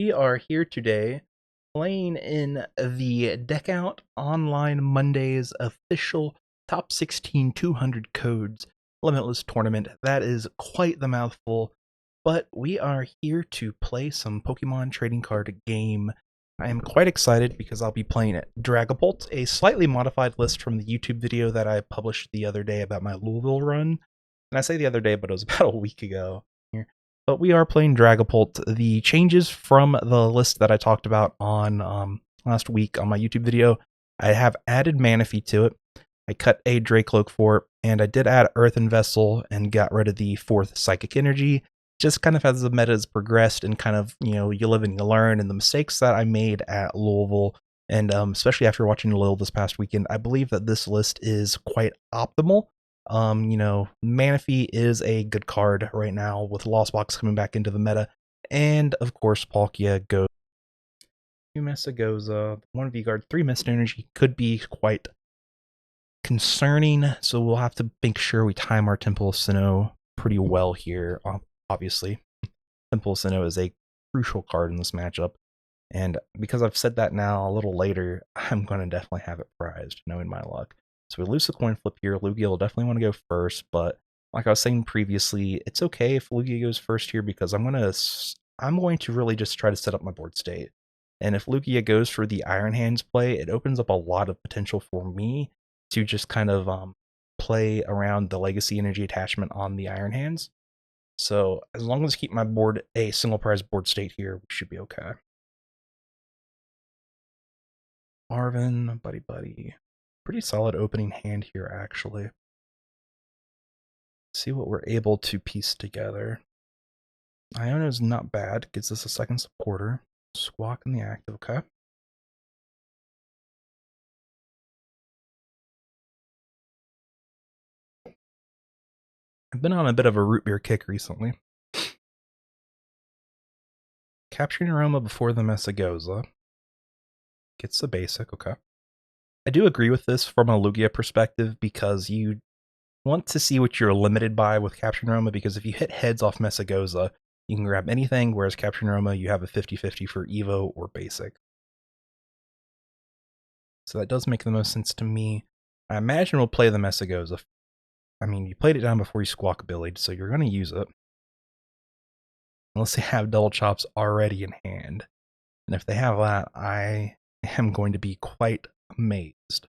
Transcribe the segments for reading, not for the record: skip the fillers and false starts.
We are here today playing in the Deck Out Online Mondays official Top 16 200 Codes Limitless Tournament. That is quite the mouthful, but we are here to play some Pokemon trading card game. I am quite excited because I'll be playing it Dragapult, a slightly modified list from the YouTube video that I published the other day about my Louisville run. And I say the other day, but it was about a week ago. But we are playing Dragapult. The changes from the list that I talked about on last week on my YouTube video, I have added Manaphy to it. I cut a Drakloak for it, and I did add Earthen Vessel and got rid of the 4th Psychic Energy. Just kind of as the meta has progressed and kind of, you live and you learn, and the mistakes that I made at Louisville, and especially after watching Lille this past weekend, I believe that this list is quite optimal. Manaphy is a good card right now with Lost Box coming back into the meta, and of course Palkia goes 2 Messagoza, 1 V-Guard, 3 Mist Energy could be quite concerning, so we'll have to make sure we time our Temple of Sinnoh pretty well here. Obviously, Temple of Sinnoh is a crucial card in this matchup, and because I've said that now a little later, I'm going to definitely have it prized, knowing my luck. So we lose the coin flip here. Lugia will definitely want to go first, but like I was saying previously, it's okay if Lugia goes first here because I'm going to really just try to set up my board state. And if Lugia goes for the Iron Hands play, it opens up a lot of potential for me to just kind of play around the Legacy Energy attachment on the Iron Hands. So as long as I keep my board a single prize board state here, we should be okay. Arven, Buddy-Buddy. Pretty solid opening hand here, actually. See what we're able to piece together. Iono's not bad. Gives us a second supporter. Squawk in the active, okay. I've been on a bit of a root beer kick recently. Capturing Aroma before the Messagoza. Gets the basic, okay. I do agree with this from a Lugia perspective because you want to see what you're limited by with Capturing Aroma, because if you hit heads off Messagoza, you can grab anything, whereas Capturing Aroma, you have a 50-50 for Evo or Basic. So that does make the most sense to me. I imagine we'll play the Messagoza. I mean, you played it down before you Squawkabilly'd, so you're going to use it. Unless they have Double Chops already in hand. And if they have that, I am going to be quite amazed.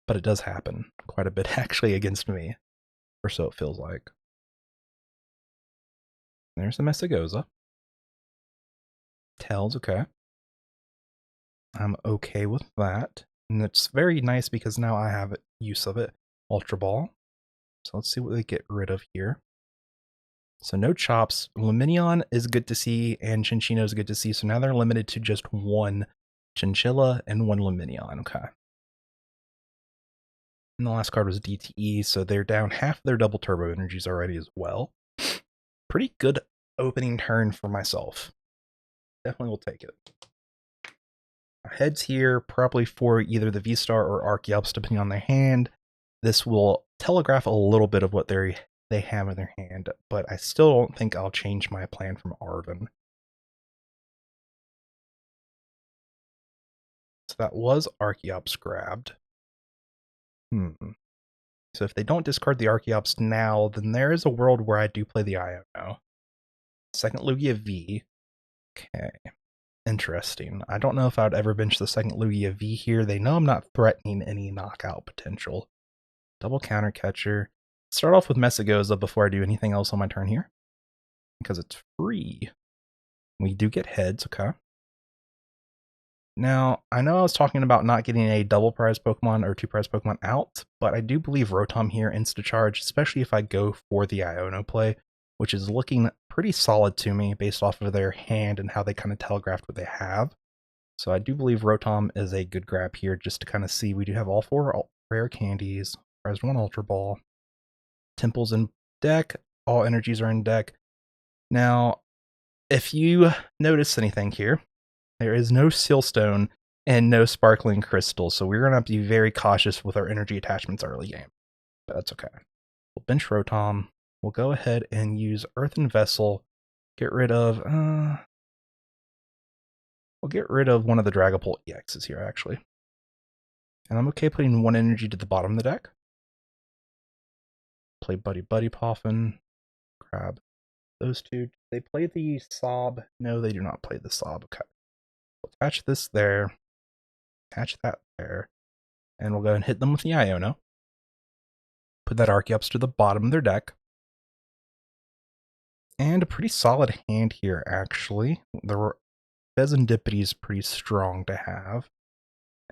But it does happen quite a bit actually against me, or so it feels like. There's the Messagoza. Tails, okay. I'm okay with that. And it's very nice because now I have use of it. Ultra Ball. So let's see what they get rid of here. So no chops. Lumineon is good to see, and Chinchino is good to see. So now they're limited to just 1 Chinchilla and 1 Lumineon, okay. And the last card was DTE, so they're down half their double turbo energies already as well. Pretty good opening turn for myself. Definitely will take it. Heads here, probably for either the V-Star or Archeops, depending on their hand. This will telegraph a little bit of what they have in their hand, but I still don't think I'll change my plan from Arven. So that was Archeops grabbed. So if they don't discard the Archeops now, then there is a world where I do play the Iono. Second Lugia V. Okay. Interesting. I don't know if I would ever bench the second Lugia V here. They know I'm not threatening any knockout potential. Double counter catcher. Start off with Messagoza before I do anything else on my turn here, because it's free. We do get heads, okay. Now, I know I was talking about not getting a double prize Pokemon or 2 prize Pokemon out, but I do believe Rotom here insta-charge, especially if I go for the Iono play, which is looking pretty solid to me based off of their hand and how they kind of telegraphed what they have. So I do believe Rotom is a good grab here just to kind of see. We do have all 4 rare candies, prized 1 Ultra Ball, Temple's in deck, all energies are in deck. Now, if you notice anything here, there is no Sealstone and no Sparkling Crystal, so we're going to have to be very cautious with our energy attachments early game. But that's okay. We'll bench Rotom. We'll go ahead and use Earthen Vessel. Get rid of... We'll get rid of one of the Dragapult EXs here, actually. And I'm okay putting one energy to the bottom of the deck. Play Buddy-Buddy Poffin. Grab those two. They play the Sob. No, they do not play the Sob. Okay. We'll attach this there. Attach that there. And we'll go and hit them with the Iono. Put that Archeops to the bottom of their deck. And a pretty solid hand here, actually. The Fezandipiti is pretty strong to have.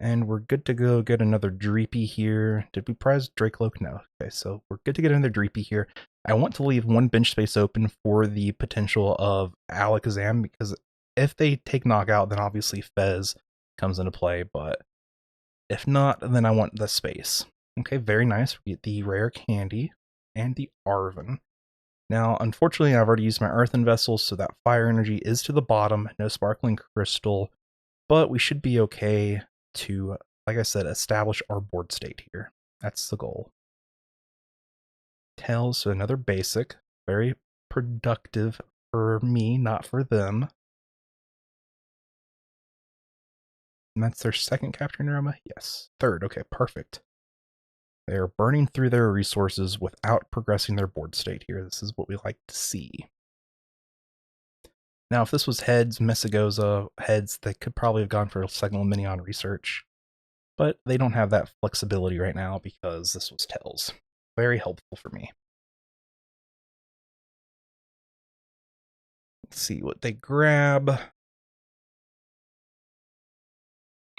And we're good to go get another Dreepy here. Did we prize Drakloak? No. Okay, so we're good to get another Dreepy here. I want to leave one bench space open for the potential of Alakazam, because if they take knockout, then obviously Fez comes into play, but if not, then I want the space. Okay, very nice. We get the Rare Candy and the Arven. Now, unfortunately, I've already used my Earthen Vessel, so that Fire Energy is to the bottom. No Sparkling Crystal, but we should be okay to, like I said, establish our board state here. That's the goal. Tails, so another basic. Very productive for me, not for them. And that's their second capturing aroma? Yes. Third. Okay, perfect. They are burning through their resources without progressing their board state here. This is what we like to see. Now, if this was heads, Messagoza heads, they could probably have gone for a second Lumineon research. But they don't have that flexibility right now because this was tails. Very helpful for me. Let's see what they grab.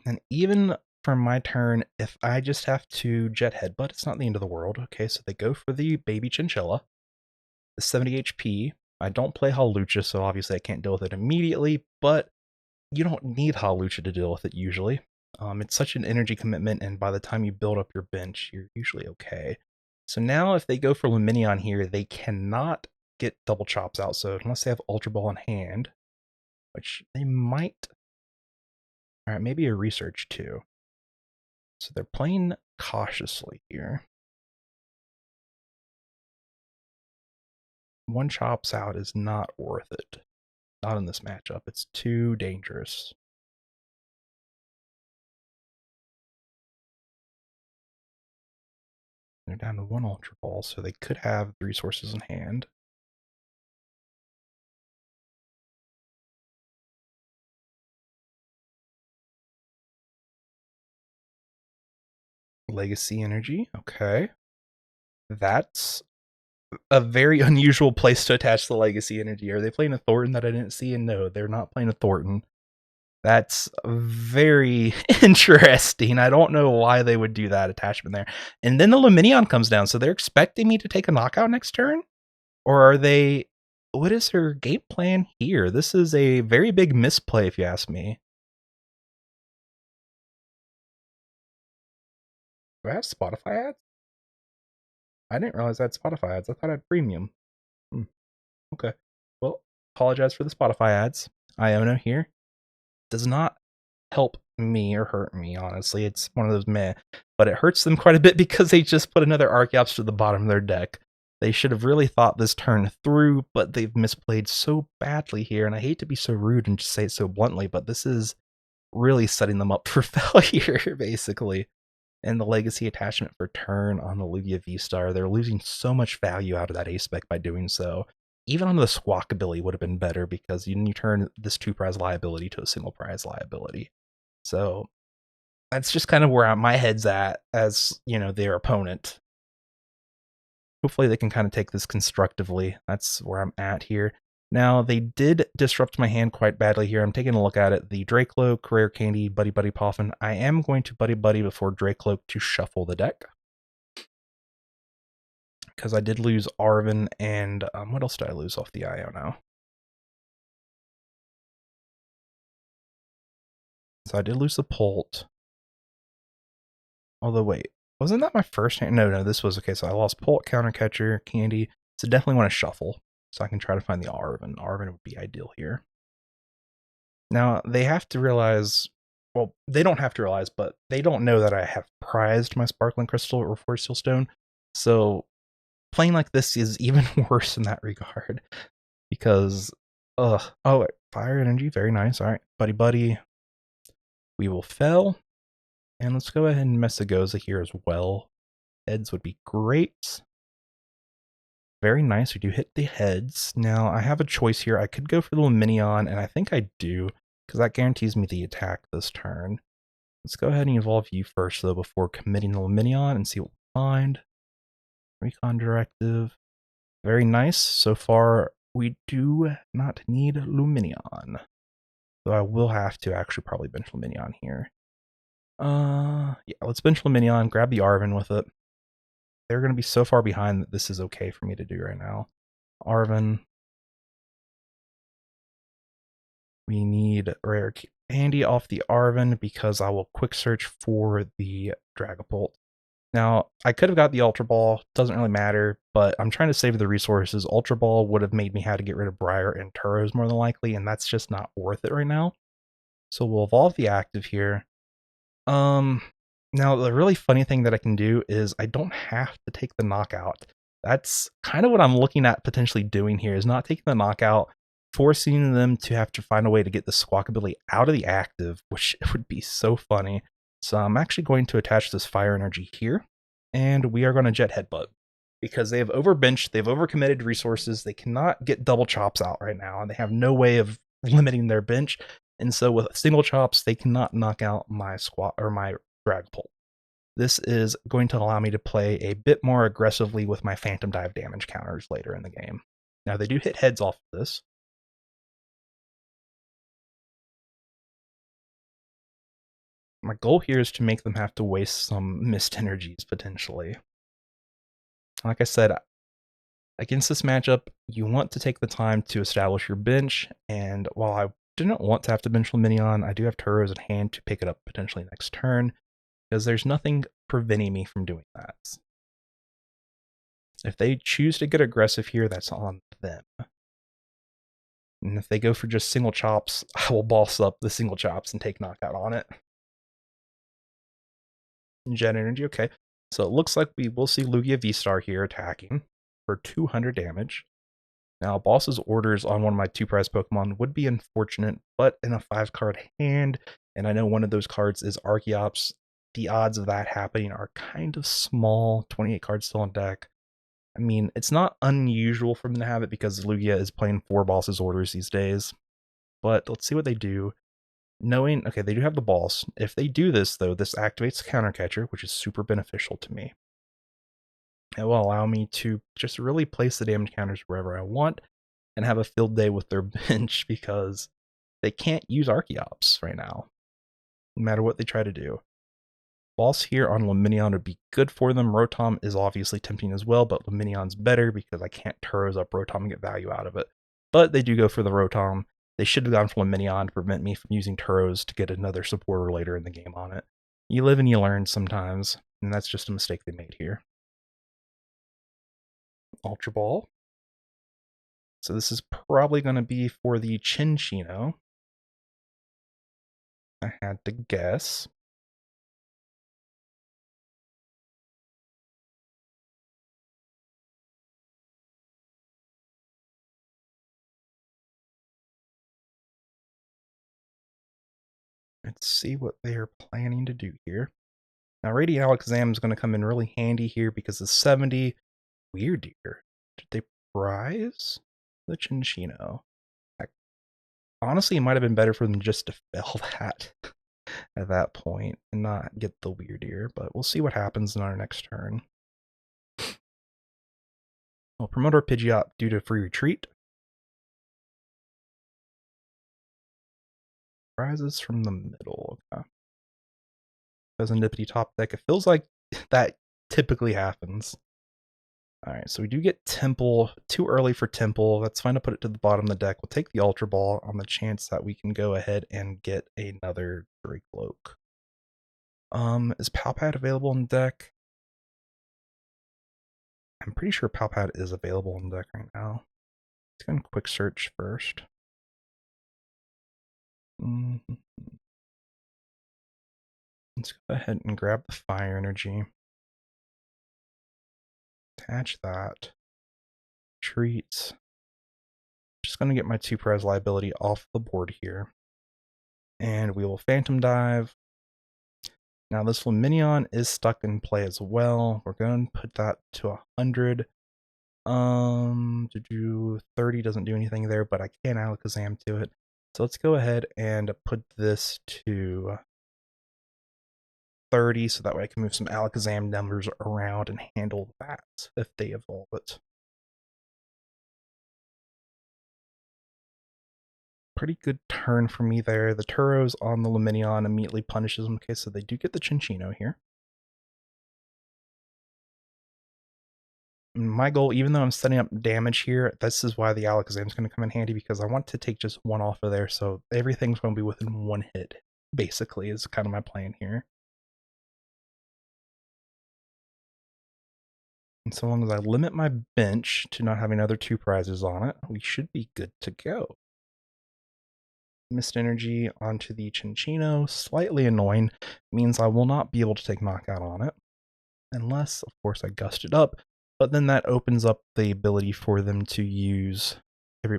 And even for my turn, if I just have to Jet Headbutt, it's not the end of the world. Okay, so they go for the Baby Chinchilla. The 70 HP. I don't play Hawlucha, so obviously I can't deal with it immediately, but you don't need Hawlucha to deal with it usually. It's such an energy commitment, and by the time you build up your bench, you're usually okay. So now if they go for Lumineon here, they cannot get double chops out, so unless they have Ultra Ball in hand, which they might. Alright, maybe a research too. So they're playing cautiously here. One chops out is not worth it. Not in this matchup. It's too dangerous. They're down to one Ultra Ball, so they could have the resources in hand. Legacy Energy, okay. That's a very unusual place to attach the Legacy Energy. Are they playing a Thornton that I didn't see? And no, they're not playing a Thornton. That's very interesting. I don't know why they would do that attachment there. And then the Lumineon comes down, so they're expecting me to take a knockout next turn? Or are they... What is their game plan here? This is a very big misplay, if you ask me. Do I have Spotify ads? I didn't realize I had Spotify ads. I thought I had premium. Okay. Well, apologize for the Spotify ads. Iono here. Does not help me or hurt me, honestly. It's one of those meh. But it hurts them quite a bit because they just put another Archeops to the bottom of their deck. They should have really thought this turn through, but they've misplayed so badly here. And I hate to be so rude and just say it so bluntly, but this is really setting them up for failure, basically. And the Legacy attachment for turn on the Lugia V-Star, they're losing so much value out of that A-Spec by doing so. Even on the Squawk ability would have been better because you turn this 2-prize liability to a single prize liability. So that's just kind of where my head's at as, you know, their opponent. Hopefully they can kind of take this constructively. That's where I'm at here. Now, they did disrupt my hand quite badly here. I'm taking a look at it. The Drakloak, Rare Candy, Buddy-Buddy Poffin. I am going to Buddy-Buddy before Drakloak to shuffle the deck. Because I did lose Arven and... what else did I lose off the Iono? So I did lose the Pult. Although, wait. Wasn't that my first hand? No, this was... Okay, so I lost Pult, Counter Catcher, Candy. So definitely want to shuffle. So I can try to find the Arven. Arven would be ideal here. Now, they have to realize... Well, they don't have to realize, but they don't know that I have prized my Sparkling Crystal or Forest Seal Stone. So playing like this is even worse in that regard. Because Ugh. Oh, wait. Fire energy. Very nice. All right. Buddy-Buddy. We will fail. And let's go ahead and Messagoza here as well. Heads would be great. Very nice. We do hit the heads. Now, I have a choice here. I could go for the Lumineon, and I think I do, because that guarantees me the attack this turn. Let's go ahead and evolve you first, though, before committing the Lumineon and see what we find. Recon Directive. Very nice. So far, we do not need Lumineon. So I will have to actually probably bench Lumineon here. Yeah, let's bench Lumineon, grab the Arven with it. They're going to be so far behind that this is okay for me to do right now. Arven. We need Rare Candy off the Arven because I will quick search for the Dragapult. Now, I could have got the Ultra Ball, doesn't really matter, but I'm trying to save the resources. Ultra Ball would have made me have to get rid of Briar and Turos more than likely, and that's just not worth it right now. So we'll evolve the active here. Now, the really funny thing that I can do is I don't have to take the knockout. That's kind of what I'm looking at potentially doing here, is not taking the knockout, forcing them to have to find a way to get the Squawk ability out of the active, which would be so funny. So I'm actually going to attach this Fire Energy here, and we are going to Jet Headbutt. Because they have overbenched, they've overcommitted resources, they cannot get double chops out right now, and they have no way of limiting their bench. And so with single chops, they cannot knock out my Squawk or my Dragapult. This is going to allow me to play a bit more aggressively with my Phantom Dive damage counters later in the game. Now, they do hit heads off of this. My goal here is to make them have to waste some missed energies, potentially. Like I said, against this matchup, you want to take the time to establish your bench, and while I didn't want to have to bench Lumineon, I do have Turos at hand to pick it up potentially next turn, because there's nothing preventing me from doing that. If they choose to get aggressive here, that's on them. And if they go for just single chops, I will boss up the single chops and take knockout on it. Jet Energy, okay. So it looks like we will see Lugia V-Star here attacking for 200 damage. Now, Boss's orders on one of my 2-prize Pokemon would be unfortunate, but in a 5-card hand, and I know one of those cards is Archeops, the odds of that happening are kind of small. 28 cards still on deck. I mean, it's not unusual for them to have it because Lugia is playing 4 Boss's orders these days. But let's see what they do. Knowing, okay, they do have the Boss. If they do this, though, this activates Counter Catcher, which is super beneficial to me. It will allow me to just really place the damage counters wherever I want and have a field day with their bench because they can't use Archeops right now, no matter what they try to do. Boss here on Lumineon would be good for them. Rotom is obviously tempting as well, but Lumineon's better because I can't Turos up Rotom and get value out of it. But they do go for the Rotom. They should have gone for Lumineon to prevent me from using Turos to get another supporter later in the game on it. You live and you learn sometimes, and that's just a mistake they made here. Ultra Ball. So this is probably going to be for the Chinchino. I had to guess. Let's see what they are planning to do here. Now, Radiant Alakazam is going to come in really handy here because the 70 Weird Deer. Did they prize the Chinchino? Honestly, it might have been better for them just to fail that at that point and not get the Weird Deer, but we'll see what happens in our next turn. We'll promote our Pidgeot due to free retreat. Prizes from the middle. Okay. Fezandipiti top deck. It feels like that typically happens. Alright, so we do get Temple. Too early for Temple. That's fine to put it to the bottom of the deck. We'll take the Ultra Ball on the chance that we can go ahead and get another Drakloak. Is Pal Pad available on deck? I'm pretty sure Pal Pad is available on deck right now. Let's go and quick search first. Let's go ahead and grab the Fire Energy. Attach that. Treats. just going to get my 2 prize liability off the board here. And we will Phantom Dive. Now this Lumineon is stuck in play as well. We're going to put that to 100. To do 30 doesn't do anything there, but I can Alakazam to it. So let's go ahead and put this to 30, so that way I can move some Alakazam numbers around and handle that if they evolve it. Pretty good turn for me there. The Turo's on the Lumineon immediately punishes them. Okay, so they do get the Chinchino here. My goal, even though I'm setting up damage here, this is why the Alakazam is going to come in handy, because I want to take just 1 off of there, so everything's going to be within 1 hit, basically, is kind of my plan here. And so long as I limit my bench to not having other 2 prizes on it, we should be good to go. Mist Energy onto the Chinchino, slightly annoying, means I will not be able to take knockout on it, unless, of course, I gust it up, but then that opens up the ability for them to use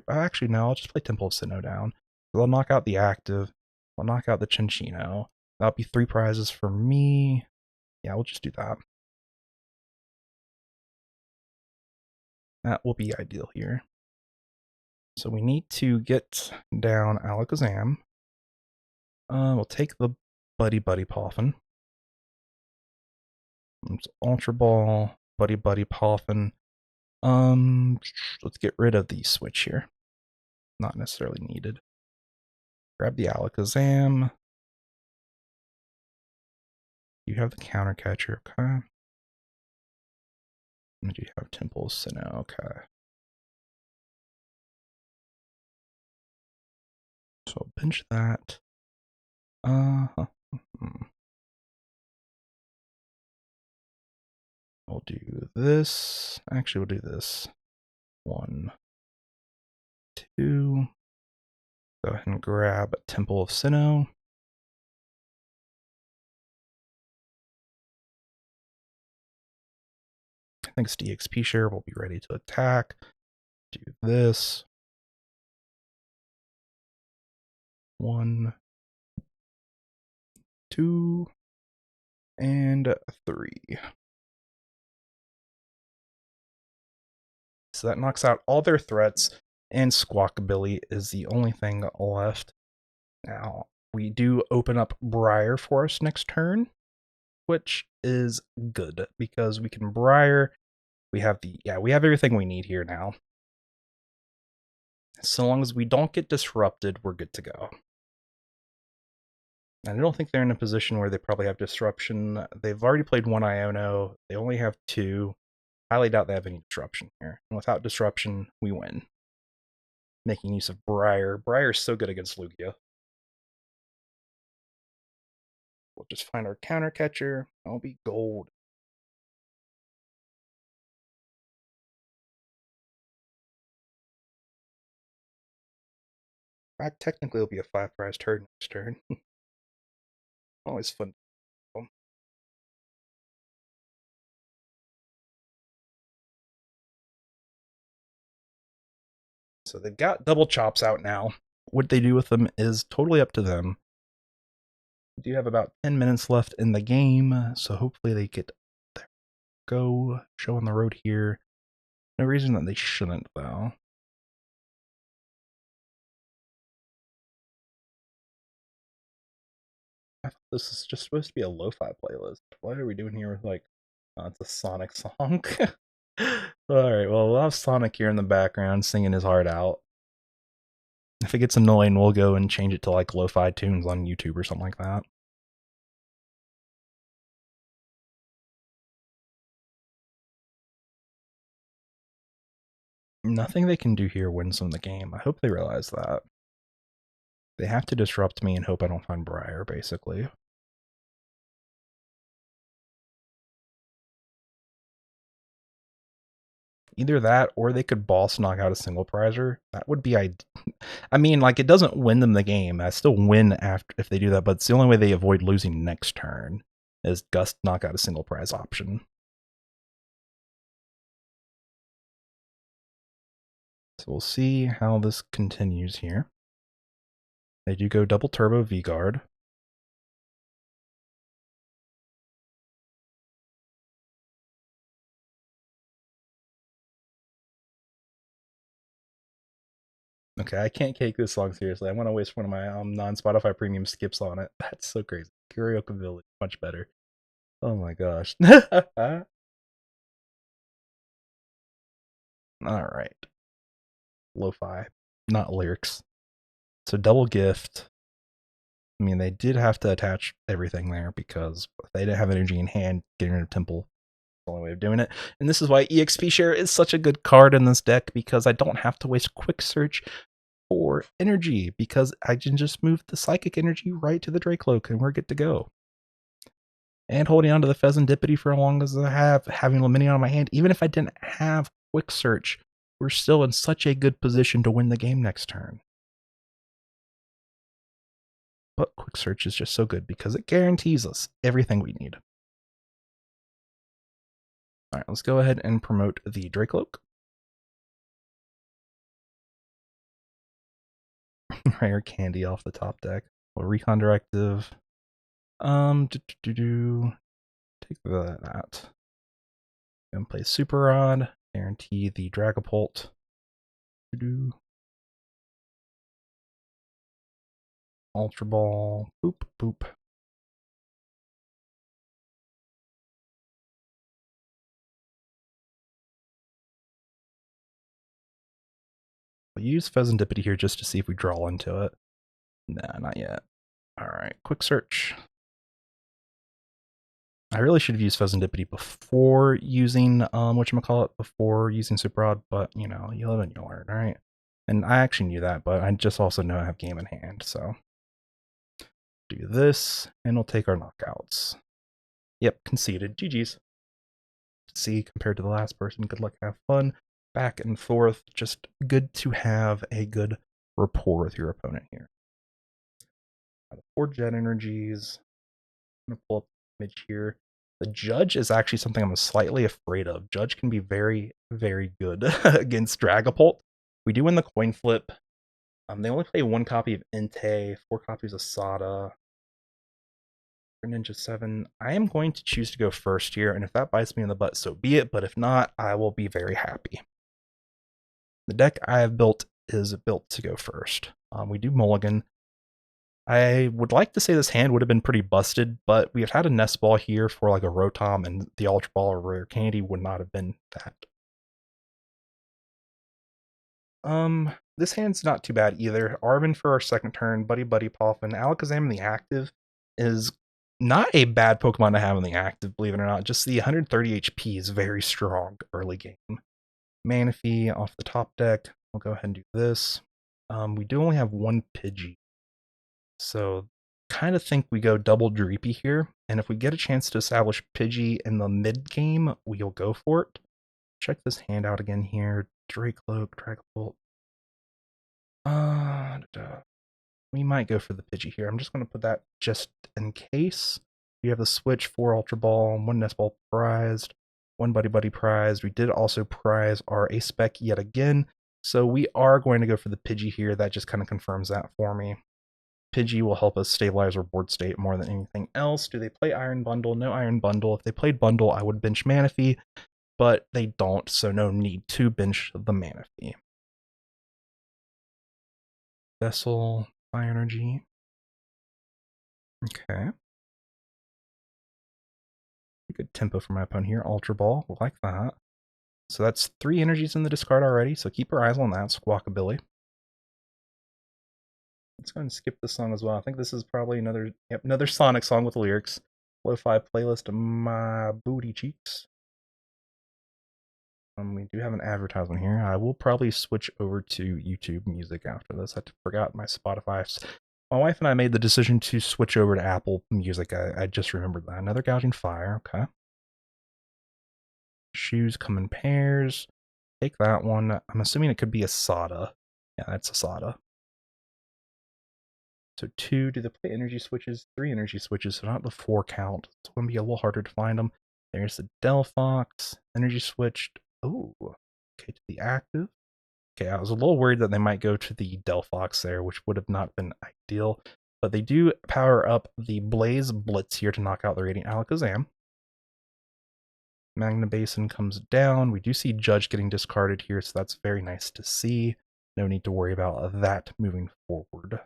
actually, no, I'll just play Temple of Sinnoh down. I'll knock out the active, I'll knock out the Chinchino. That'll be 3 prizes for me. Yeah, we'll just do that. That will be ideal here. So we need to get down Alakazam. We'll take the Buddy-Buddy Poffin. It's Ultra Ball, Buddy-Buddy Poffin. Let's get rid of the switch here. Not necessarily needed. Grab the Alakazam. You have the counter catcher, okay. And you have Temple of Sinnoh, okay. So I'll pinch that. We'll do this. Actually, we'll do this. 1, 2. Go ahead and grab Temple of Sinnoh. Thanks to EXP share, we'll be ready to attack. Do this. 1, 2, and 3. So that knocks out all their threats, and Squawkabilly is the only thing left. Now, we do open up Briar for us next turn, which is good, because we can Briar. We have everything we need here now. So long as we don't get disrupted, we're good to go. And I don't think they're in a position where they probably have disruption. They've already played 1 Iono. They only have 2. Highly doubt they have any disruption here. And without disruption, we win. Making use of Briar. Briar's so good against Lugia. We'll just find our counter catcher. I'll be gold. Technically, it'll be a 5 prize turn next turn. Always fun. So they've got double chops out now. What they do with them is totally up to them. We do have about 10 minutes left in the game, so hopefully they get their go show on the road here. No reason that they shouldn't, though. I thought this is just supposed to be a lo-fi playlist. What are we doing here with, like, it's a Sonic song? Alright, well, we'll have Sonic here in the background singing his heart out. If it gets annoying, we'll go and change it to, like, lo-fi tunes on YouTube or something like that. Nothing they can do here wins them the game. I hope they realize that. They have to disrupt me and hope I don't find Briar, basically. Either that, or they could boss knock out a single prizer. That would be I mean, like, it doesn't win them the game. I still win after if they do that, but it's the only way they avoid losing next turn is Gust knock out a single prize option. So we'll see how this continues here. They do go double turbo V-Guard. Okay, I can't take this song seriously. I want to waste one of my non-Spotify premium skips on it. That's so crazy. Karaoke Village, much better. Oh my gosh. Alright. Lo-fi, not lyrics. So double gift. I mean, they did have to attach everything there because if they didn't have energy in hand, getting rid of Temple, the only way of doing it. And this is why EXP Share is such a good card in this deck, because I don't have to waste quick search for energy, because I can just move the psychic energy right to the Drakloak and we're good to go. And holding on to the Fezandipiti for as long as I have, having Lumineon on my hand, even if I didn't have quick search, we're still in such a good position to win the game next turn. But quick search is just so good because it guarantees us everything we need. Alright, let's go ahead and promote the Drakloak. Rare Candy off the top deck. Well, Recon Directive. Take that. And play Super Rod. Guarantee the Dragapult. Ultra Ball. Boop, boop. We'll use Fezandipiti here just to see if we draw into it. Nah, not yet. Alright, quick search. I really should have used Fezandipiti before using whatchamacallit, before using Super Rod, but you know, you live and you learn, right? And I actually knew that, but I just also know I have game in hand, so do this, and we'll take our knockouts. Yep, conceded. GG's. See, compared to the last person, good luck, have fun. Back and forth, just good to have a good rapport with your opponent here. 4 Jet Energies. I'm gonna pull up the image here. The Judge is actually something I'm slightly afraid of. Judge can be very, very good against Dragapult. We do win the coin flip. They only play 1 copy of Entei, 4 copies of Sada. Ninja 7. I am going to choose to go first here, and if that bites me in the butt, so be it, but if not, I will be very happy. The deck I have built is built to go first. We do mulligan. I would like to say this hand would have been pretty busted, but we have had a Nest Ball here for like a Rotom, and the Ultra Ball or Rare Candy would not have been that. This hand's not too bad either. Arven for our second turn, Buddy-Buddy Poffin. Alakazam in the active is not a bad Pokemon to have in the active, believe it or not. Just the 130 HP is very strong early game. Manaphy off the top deck. We'll go ahead and do this. We do only have 1 Pidgey, so kind of think we go double Dreepy here. And if we get a chance to establish Pidgey in the mid game, we'll go for it. Check this hand out again here. Drakloak, Dragapult. We might go for the Pidgey here. I'm just going to put that just in case. We have the Switch, 4 Ultra Ball, 1 Nest Ball prized, 1 Buddy-Buddy prized. We did also prize our A-Spec yet again, so we are going to go for the Pidgey here. That just kind of confirms that for me. Pidgey will help us stabilize our board state more than anything else. Do they play Iron Bundle? No Iron Bundle. If they played Bundle, I would bench Manaphy, but they don't, so no need to bench the Manaphy. Vessel, High Energy. Okay. Good tempo for my opponent here. Ultra Ball, we'll like that. So that's 3 energies in the discard already, so keep our eyes on that. Squawkabilly. Let's go ahead and skip this song as well. I think this is probably another Sonic song with lyrics. Lo-fi playlist of My Booty Cheeks. We do have an advertisement here. I will probably switch over to YouTube Music after this. I forgot my Spotify. My wife and I made the decision to switch over to Apple Music. I just remembered that. Another Gouging Fire. Okay. Shoes come in pairs. Take that one. I'm assuming it could be a Sada. Yeah, that's a Sada. So 2, do they play energy switches? 3 energy switches, so not the 4 count. It's going to be a little harder to find them. There's the Delphox. Energy switched. Oh, okay, to the active. Okay, I was a little worried that they might go to the Delphox there, which would have not been ideal. But they do power up the Blaze Blitz here to knock out the Radiant Alakazam. Magna Basin comes down. We do see Judge getting discarded here, so that's very nice to see. No need to worry about that moving forward.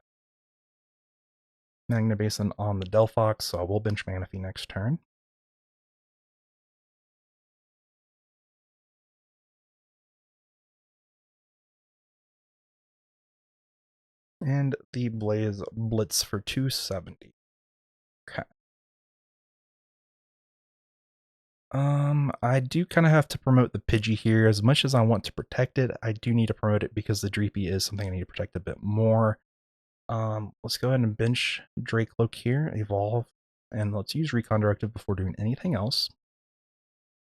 Magna Basin on the Delphox, so I will bench Manaphy next turn. And the Blaze Blitz for 270. Okay. I do kind of have to promote the Pidgey here. As much as I want to protect it, I do need to promote it because the Dreepy is something I need to protect a bit more. Let's go ahead and bench Drakloak here, evolve, and let's use Recon Directive before doing anything else.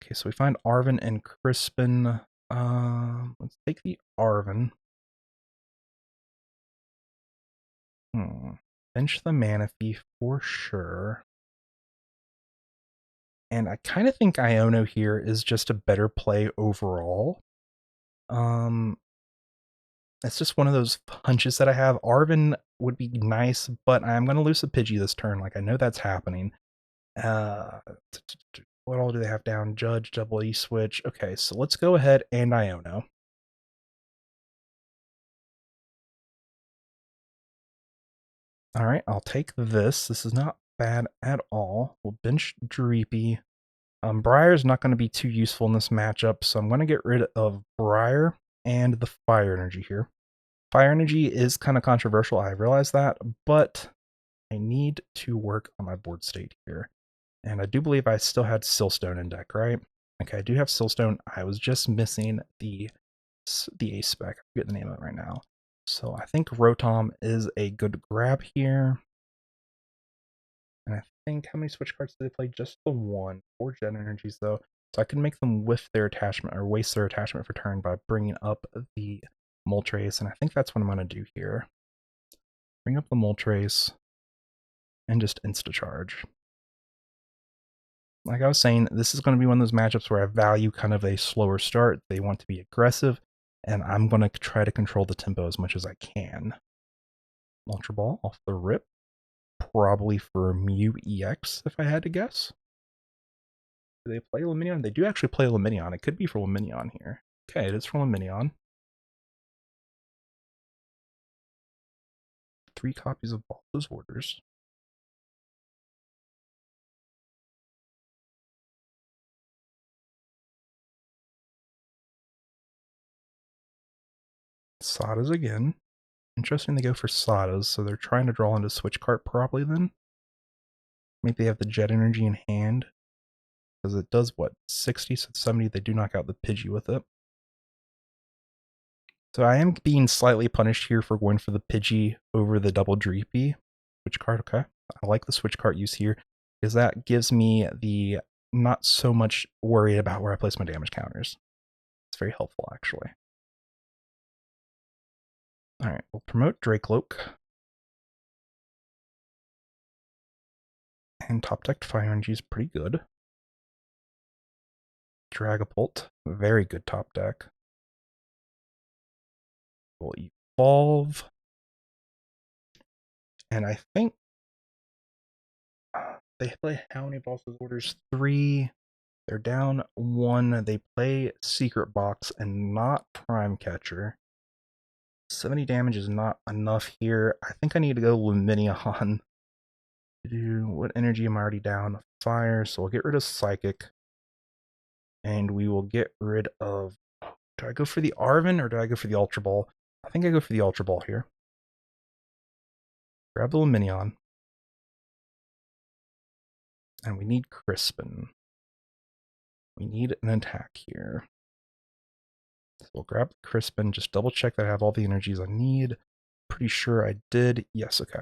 Okay, so we find Arven and Crispin. Let's take the Arven. Bench the Manaphy for sure. And I kind of think Iono here is just a better play overall. It's just one of those hunches that I have. Arven would be nice, but I'm going to lose a Pidgey this turn. Like, I know that's happening. What all do they have down? Judge, double E-switch. Okay, so let's go ahead and Iono. Alright, I'll take this. This is not bad at all. We'll bench Dreepy. Briar's not going to be too useful in this matchup, so I'm going to get rid of Briar and the Fire Energy here. Fire Energy is kind of controversial, I realize that, but I need to work on my board state here. And I do believe I still had Silstone in deck, right? Okay, I do have Silstone. I was just missing the ace spec. I forget the name of it right now. So I think Rotom is a good grab here. And I think, how many switch cards do they play? Just the one. 4 Jet Energies, though. So I can make them whiff their attachment, or waste their attachment for turn by bringing up the Moltres. And I think that's what I'm going to do here. Bring up the Moltres and just insta-charge. Like I was saying, this is going to be one of those matchups where I value kind of a slower start. They want to be aggressive, and I'm going to try to control the tempo as much as I can. Ultra Ball off the rip. Probably for Mew EX, if I had to guess. Do they play Lumineon? They do actually play Lumineon. It could be for Lumineon here. Okay, it is for Lumineon. 3 copies of all those orders. Sadas again. Interesting they go for Sadas, so they're trying to draw into Switch Cart probably then. Maybe they have the Jet Energy in hand. Because it does, what, 60, so 70, they do knock out the Pidgey with it. So I am being slightly punished here for going for the Pidgey over the double Dreepy. Switch card, okay. I like the switch card use here, because that gives me the not so much worried about where I place my damage counters. It's very helpful, actually. Alright, we'll promote Drakloak. And top decked Fire Energy is pretty good. Dragapult, very good top deck. We'll evolve. And I think they play how many bosses orders? 3. They're down 1. They play Secret Box and not Prime Catcher. 70 damage is not enough here. I think I need to go Lumineon. What energy am I already down? Fire, so we'll get rid of Psychic. And we will get rid of... Do I go for the Arven or do I go for the Ultra Ball? I think I go for the Ultra Ball here. Grab the Lumineon. And we need Crispin. We need an attack here. So we'll grab Crispin, just double check that I have all the energies I need. Pretty sure I did. Yes, okay.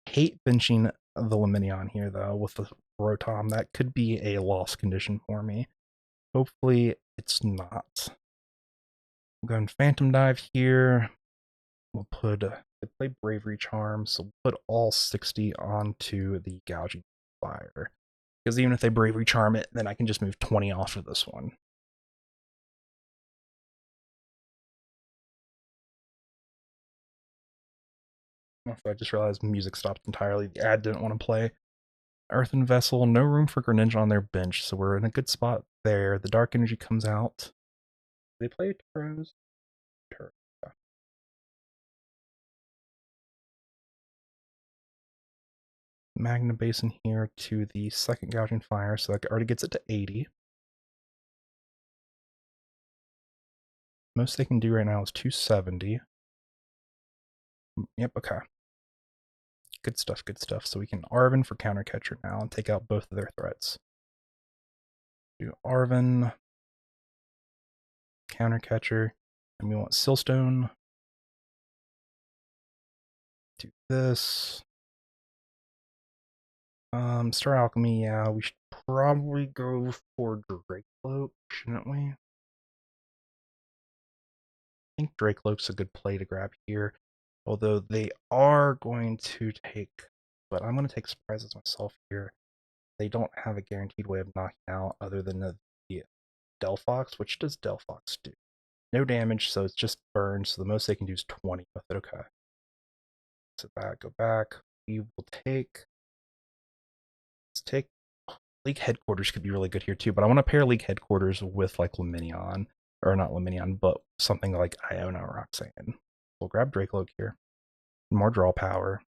Hate benching the Lumineon here, though, with the Rotom. That could be a loss condition for me. Hopefully, it's not. We'll go and Phantom Dive here. We'll put, they play Bravery Charm, so we'll put all 60 onto the Gouging Fire. Because even if they Bravery Charm it, then I can just move 20 off of this one. I just realized music stopped entirely. The ad didn't want to play. Earthen Vessel, no room for Greninja on their bench, so we're in a good spot there. The Dark Energy comes out. They play Turo's? Turo. Magna Basin here to the second Gouging Fire, so that already gets it to 80. Most they can do right now is 270. Yep, okay. Good stuff, good stuff. So we can Arven for Counter Catcher now and take out both of their threats. Do Arven, Counter Catcher, and we want Silstone. Do this. Star Alchemy, yeah, we should probably go for Drakloak, shouldn't we? I think Drakloak's a good play to grab here. Although they are going to take, but I'm going to take Surprises myself here. They don't have a guaranteed way of knocking out other than the Delphox. Which does Delphox do? No damage, so it's just burn, so the most they can do is 20 with it. Okay. So that, go back. We will take, let's take, League Headquarters could be really good here too, but I want to pair League Headquarters with like Lumineon, or not Lumineon, but something like Iono or Roxanne. We'll grab Drakloak here. More draw power.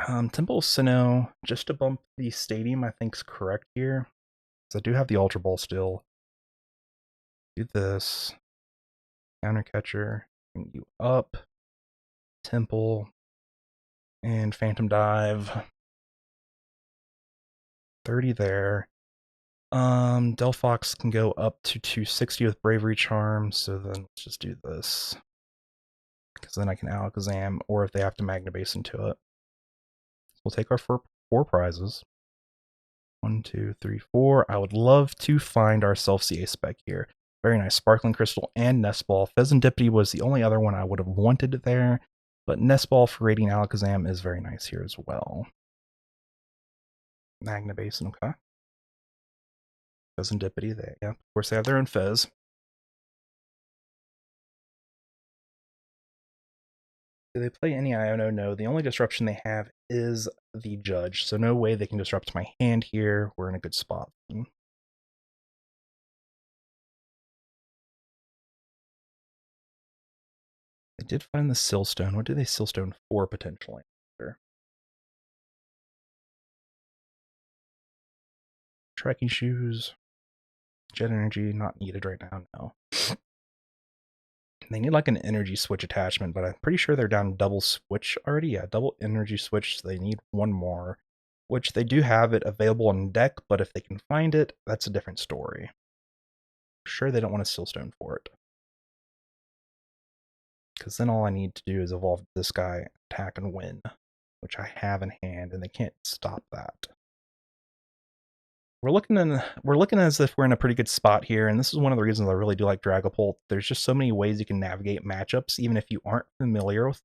Temple of Sinnoh, just to bump the stadium, I think is correct here. Because I do have the Ultra Ball still. Do this. Counter Catcher. Bring you up. Temple. And Phantom Dive. 30 there. Delphox can go up to 260 with Bravery Charm, so then let's just do this. Because then I can Alakazam, or if they have to Magna Basin to it. We'll take our four prizes. 1, 2, 3, 4. I would love to find ourselves the A-Spec here. Very nice. Sparkling Crystal and Nest Ball. Fezandipiti was the only other one I would have wanted there, but Nest Ball for Radiant Alakazam is very nice here as well. Magna Basin, okay. Fezandipiti, yeah, of course they have their own Fez. Do they play any Iono? No. The only disruption they have is the Judge, so no way they can disrupt my hand here. We're in a good spot. They did find the Silstone. What do they Silstone for, potentially? Sure. Trekking Shoes. Jet Energy, not needed right now, no. They need like an energy switch attachment, but I'm pretty sure they're down double switch already. Yeah, double energy switch, so they need one more, which they do have it available on deck, but if they can find it, that's a different story. Sure, they don't want a Silstone for it. Because then all I need to do is evolve this guy, attack, and win, which I have in hand, and they can't stop that. We're looking as if we're in a pretty good spot here, and this is one of the reasons I really do like Dragapult. There's just so many ways you can navigate matchups, even if you aren't familiar with.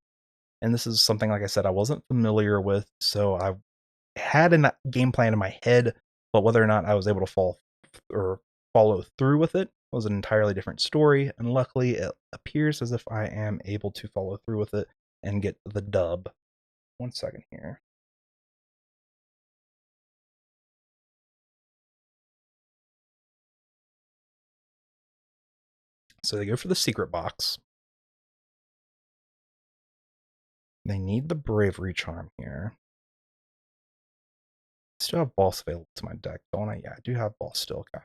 And this is something, like I said, I wasn't familiar with, so I had a game plan in my head, but whether or not I was able to follow through with it was an entirely different story. And luckily, it appears as if I am able to follow through with it and get the dub. 1 second here. So they go for the secret box. They need the Bravery Charm here. Still have Boss available to my deck, don't I? Yeah, I do have Boss still. Okay.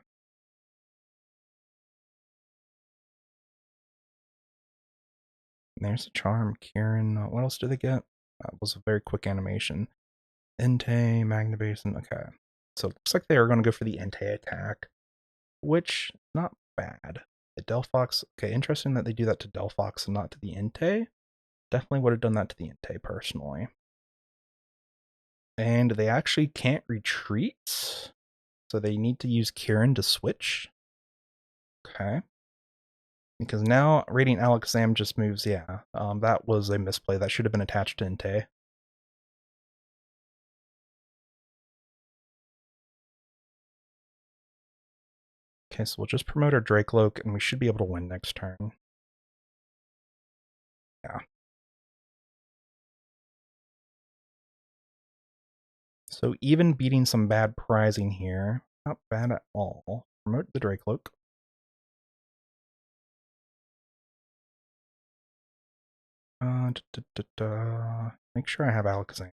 There's a Charm, Kieran. What else do they get? That was a very quick animation. Entei, Magna Basin. Okay. So it looks like they are going to go for the Entei attack, which not bad. The Delphox. Okay, interesting that they do that to Delphox and not to the Entei. Definitely would have done that to the Entei personally. And they actually can't retreat, so they need to use Kieran to switch. Okay. Because now Radiant Alakazam just moves, yeah. That was a misplay. That should have been attached to Entei. Okay, so we'll just promote our Drakloak, and we should be able to win next turn. Yeah. So even beating some bad prizing here, not bad at all. Promote the Drakloak. Make sure I have Alakazam.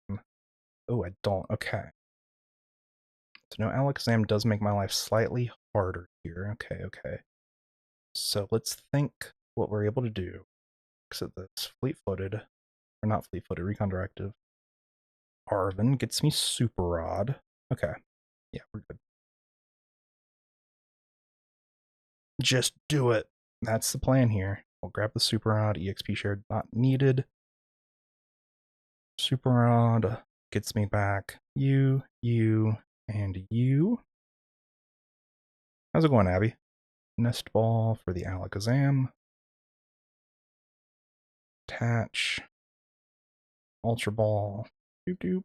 Oh, I don't. Okay. So no, Alakazam does make my life slightly harder here. Okay, okay. So let's think what we're able to do. Exit this. Fleet-footed. Or not fleet-footed, Recon Directive. Arven gets me Super Rod. Okay. Yeah, we're good. Just do it. That's the plan here. We'll grab the Super Rod. EXP share not needed. Super Rod gets me back you, and you. How's it going, Abby? Nest Ball for the Alakazam. Attach. Ultra Ball. Doop doop.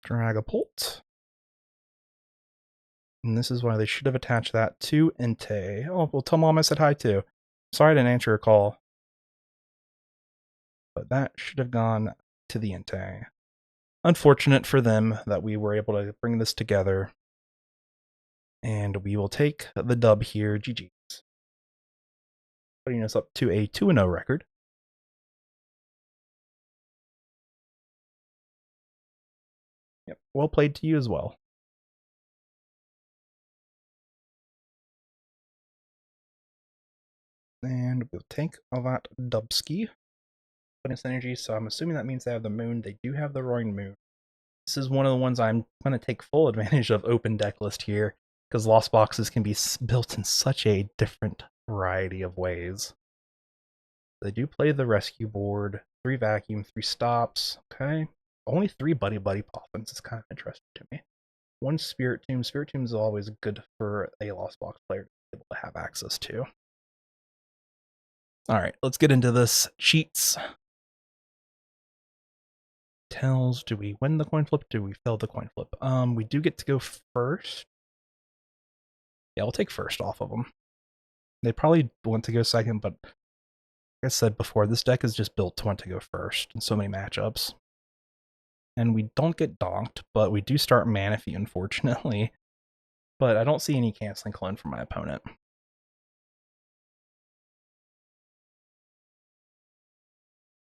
Dragapult. And this is why they should have attached that to Entei. Oh, well, tell Mom I said hi too. Sorry I didn't answer your call. But that should have gone to the Entei. Unfortunate for them that we were able to bring this together. And we will take the dub here. GG's. Putting us up to a 2-0 record. Yep, well played to you as well. And we'll take that Dubski. Bonus energy, so I'm assuming that means they have the moon. They do have the Roaring Moon. This is one of the ones I'm going to take full advantage of open deck list here, because Lost Boxes can be built in such a different variety of ways. They do play the rescue board, 3 vacuum, 3 stops, okay. Only 3 Buddy-Buddy Poffins is kind of interesting to me. 1 Spirit Tomb. Spirit Tomb is always good for a Lost Box player to be able to have access to. Alright, let's get into this. Cheats. Tells, do we win the coin flip? Do we fail the coin flip? We do get to go first. Yeah, we'll take first off of them. They probably want to go second, but like I said before, this deck is just built to want to go first in so many matchups. And we don't get donked, but we do start Manaphy, unfortunately. But I don't see any canceling clone from my opponent.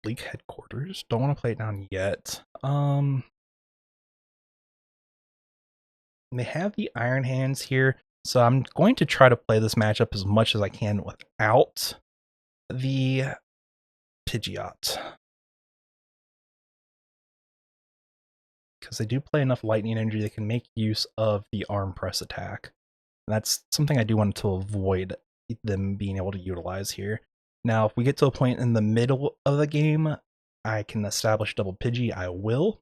League headquarters. Don't want to play it down yet. They have the Iron Hands here, so I'm going to try to play this matchup as much as I can without the Pidgeot. Because they do play enough lightning energy, they can make use of the arm press attack. And that's something I do want to avoid them being able to utilize here. Now, if we get to a point in the middle of the game, I can establish double Pidgey, I will.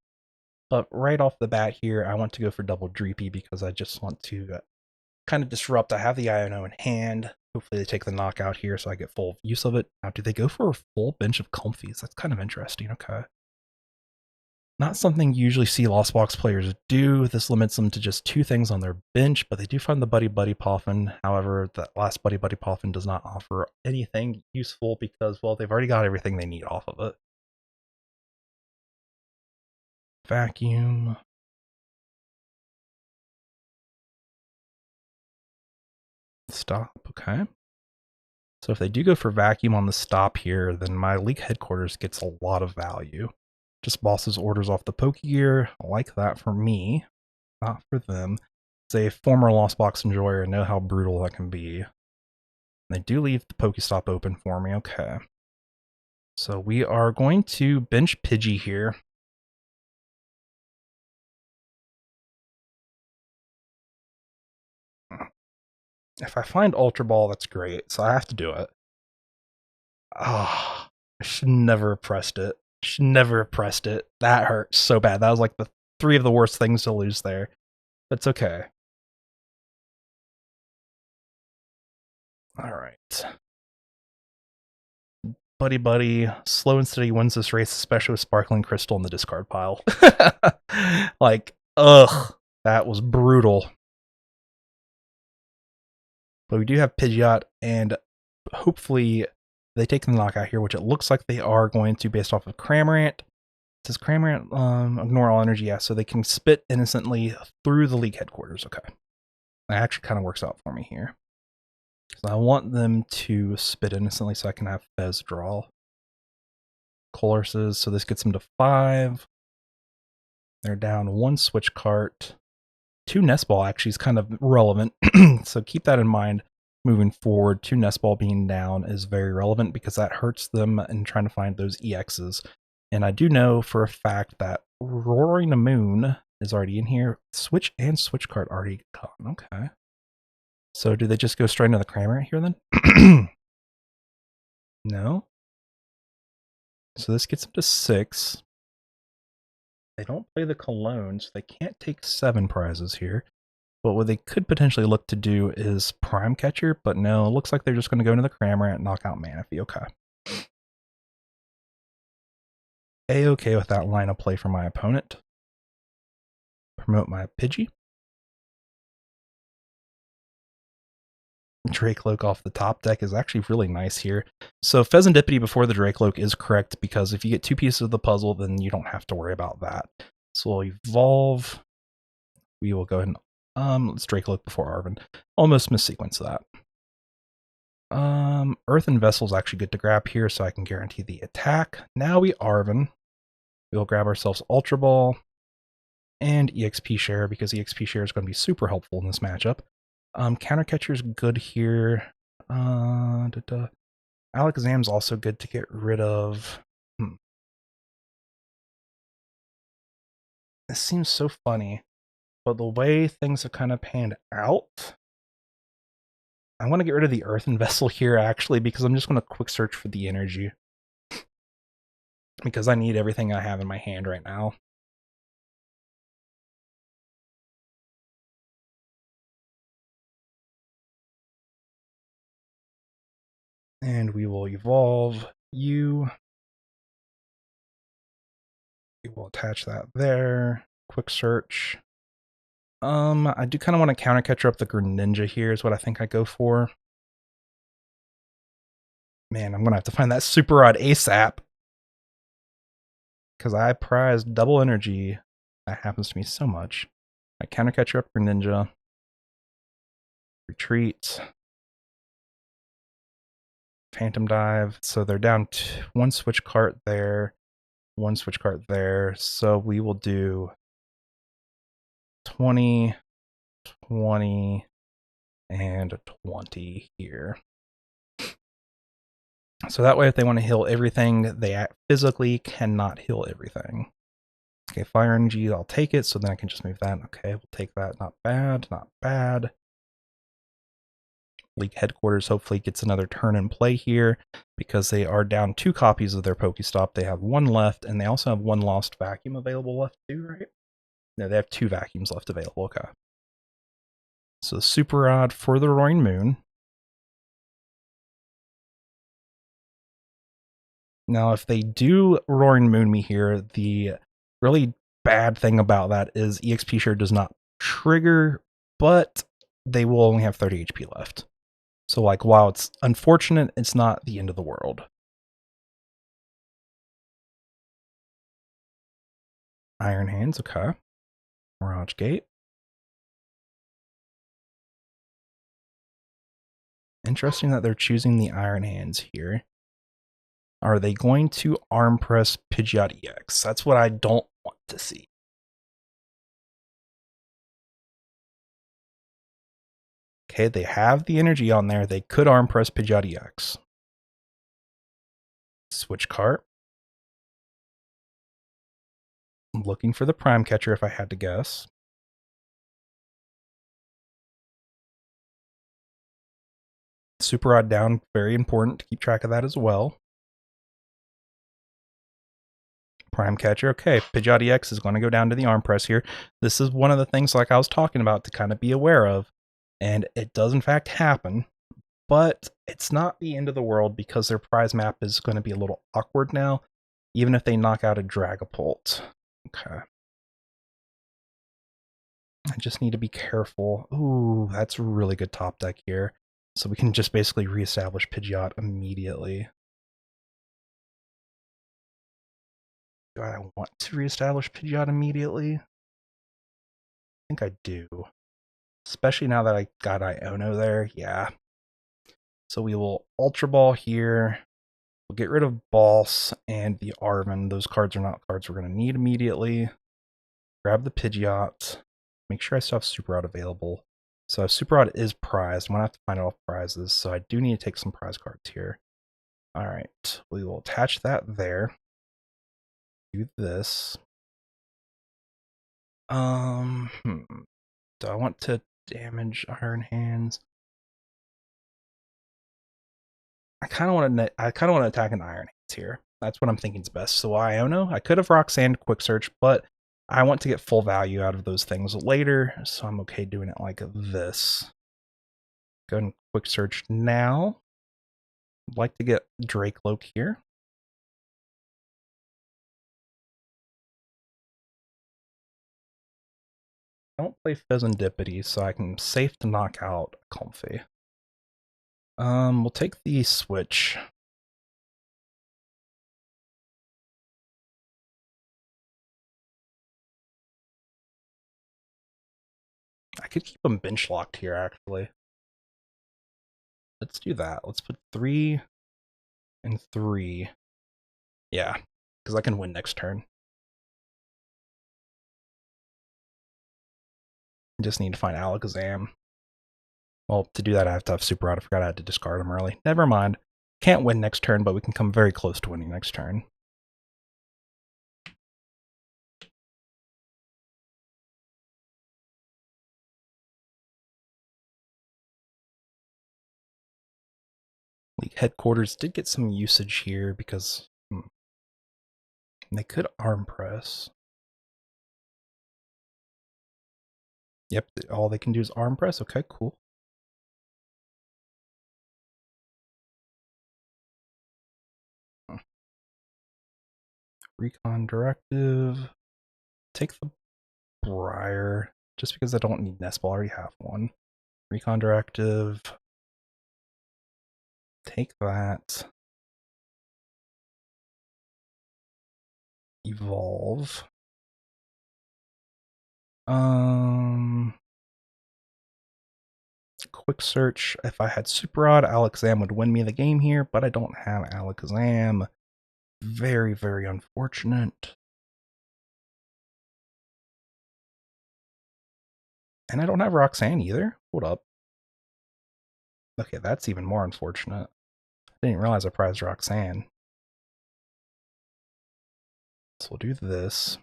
But right off the bat here, I want to go for double Dreepy because I just want to kind of disrupt. I have the Iono in hand. Hopefully they take the knockout here so I get full use of it. Now, do they go for a full bench of Comfies? That's kind of interesting. Okay. Not something you usually see Lost Box players do. This limits them to just 2 things on their bench, but they do find the Buddy-Buddy Poffin. However, that last Buddy-Buddy Poffin does not offer anything useful because, well, they've already got everything they need off of it. Vacuum. Stop, okay. So if they do go for vacuum on the stop here, then my league headquarters gets a lot of value. Just bosses orders off the Pokegear. I like that for me, not for them. As a former Lost Box enjoyer, I know how brutal that can be. They do leave the Pokestop open for me, okay. So we are going to bench Pidgey here. If I find Ultra Ball, that's great, so I have to do it. Ah, I should never have pressed it. Should never have pressed it. That hurt so bad. That was like the 3 of the worst things to lose there. That's okay. Alright. Buddy-Buddy, slow and steady wins this race, especially with Sparkling Crystal in the discard pile. Like, ugh, that was brutal. But we do have Pidgeot, and hopefully they take the knockout here, which it looks like they are going to based off of Cramorant. Does Cramorant ignore all energy? Yeah, so they can spit innocently through the league headquarters. Okay. That actually kind of works out for me here. So I want them to spit innocently so I can have Fez draw. Colorses, so this gets them to 5. They're down 1 switch cart. 2 Nest Ball actually is kind of relevant, so keep that in mind moving forward. 2 Nest Ball being down is very relevant because that hurts them in trying to find those EXs. And I do know for a fact that Roaring the Moon is already in here. Switch and switch cart already gone. Okay. So do they just go straight into the Cramorant here then? No. So this gets them to 6. They don't play the Cologne, so they can't take 7 prizes here. But what they could potentially look to do is Prime Catcher, but no, it looks like they're just going to go into the Cramorant and knock out Manaphy. Okay. A-okay with that line of play for my opponent. Promote my Pidgey. Drakloak off the top deck is actually really nice here. So Fezandipiti before the Drakloak is correct, because if you get 2 pieces of the puzzle, then you don't have to worry about that. So we'll evolve. We will go ahead and let's Drakloak before Arven. Almost missequence that. Earthen Vessel is actually good to grab here, so I can guarantee the attack. Now we Arven. We'll grab ourselves Ultra Ball and EXP Share, because EXP Share is going to be super helpful in this matchup. Counter Catcher's good here. Alakazam's also good to get rid of. This seems so funny, but the way things have kind of panned out, I want to get rid of the Earthen Vessel here, actually, because I'm just going to quick search for the energy. Because I need everything I have in my hand right now. And we will evolve you. We will attach that there. Quick search. I do kind of want to counter catcher up the Greninja here is what I think I go for. Man, I'm going to have to find that Super Rod ASAP. Because I prize double energy. That happens to me so much. I counter catcher up Greninja. Retreat. Phantom Dive. So they're down 1 switch cart there. 1 switch cart there. So we will do 20, 20, and 20 here. So that way, if they want to heal everything, they physically cannot heal everything. Okay, Fire Energy, I'll take it, so then I can just move that. Okay, we'll take that. Not bad, not bad. League Headquarters hopefully gets another turn in play here, because they are down 2 copies of their Pokestop. They have 1 left, and they also have 1 Lost Vacuum available left too, right? No, they have 2 vacuums left available. Okay. So Super Rod for the Roaring Moon. Now, if they do Roaring Moon me here, the really bad thing about that is EXP Share does not trigger, but they will only have 30 HP left. So, like, while it's unfortunate, it's not the end of the world. Iron Hands, okay. Mirage Gate. Interesting that they're choosing the Iron Hands here. Are they going to arm press Pidgeot EX? That's what I don't want to see. Okay, they have the energy on there. They could arm press Pidgeot EX. Switch cart. I'm looking for the Prime Catcher if I had to guess. Super Rod down, very important to keep track of that as well. Prime Catcher, okay, Pidgeot EX is going to go down to the arm press here. This is one of the things, like I was talking about, to kind of be aware of, and it does in fact happen, but it's not the end of the world, because their prize map is going to be a little awkward now, even if they knock out a Dragapult. Okay. I just need to be careful. Ooh, that's really good top deck here. So we can just basically reestablish Pidgeot immediately. Do I want to reestablish Pidgeot immediately? I think I do. Especially now that I got Iono there, yeah. So we will Ultra Ball here. We'll get rid of Boss and the Arven. Those cards are not cards we're going to need immediately. Grab the Pidgeot. Make sure I still have Super Rod available. So Super Rod is prized. I'm going to have to find all prizes. So I do need to take some prize cards here. Alright, we will attach that there. Do this. Do I want to damage Iron Hands? I kind of want to attack an Iron Hands here. That's what I'm thinking is best. So Iono, I could have Roxanne Quick Search, but I want to get full value out of those things later, so I'm okay doing it like this. Go ahead and Quick Search now. I'd like to get Drakloak here. I don't play Fezandipiti, so I can safe to knock out Comfy. We'll take the Switch. I could keep them bench locked here, actually. Let's do that. Let's put 3 and 3. Yeah, because I can win next turn. I just need to find Alakazam. Well, to do that, I have to have Super Rod. I forgot I had to discard him early. Never mind. Can't win next turn, but we can come very close to winning next turn. League headquarters did get some usage here because they could arm press. Yep, all they can do is arm press. Okay, cool. Recon Directive. Take the Briar, just because I don't need Nest Ball. I already have one. Recon Directive. Take that. Evolve. Quick search. If I had Super Rod, Alakazam would win me the game here, but I don't have Alakazam. Very, very unfortunate. And I don't have Roxanne either. Hold up. Okay, that's even more unfortunate. I didn't realize I prized Roxanne. So we'll do this.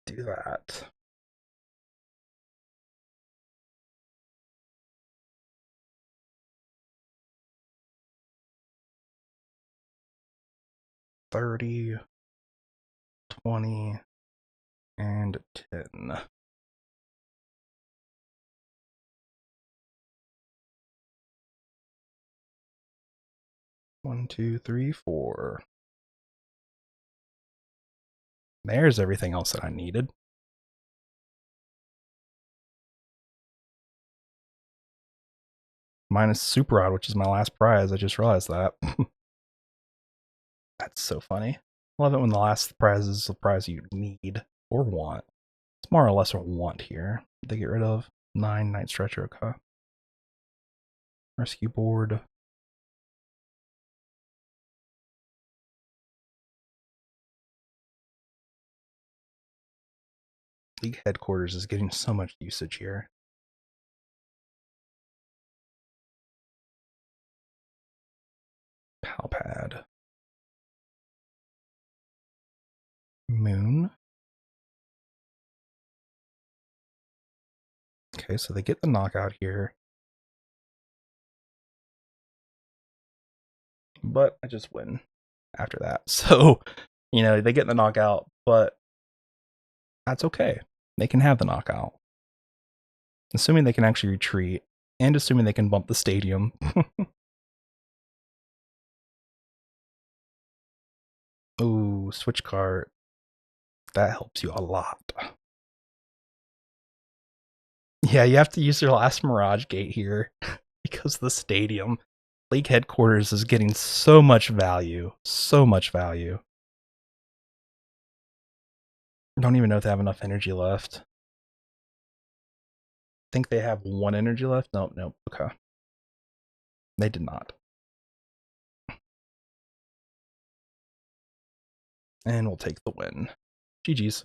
Do that. $30, $20, and $10. One, two, three, four. There's everything else that I needed. Minus Super Rod, which is my last prize. I just realized that. That's so funny. Love it when the last prize is the prize you need or want. It's more or less a want here. They get rid of 9 Night Stretcher. Okay. Rescue board. League headquarters is getting so much usage here. Pal Pad. Moon. Okay, so they get the knockout here. But I just win after that. So, you know, they get the knockout, but That's okay. They can have the knockout. Assuming they can actually retreat, and assuming they can bump the stadium. Ooh, switch card. That helps you a lot. Yeah, you have to use your last Mirage Gate here because the stadium. League headquarters is getting so much value. So much value. I don't even know if they have enough energy left. I think they have 1 energy left. Nope. Okay. They did not. And we'll take the win. GG's.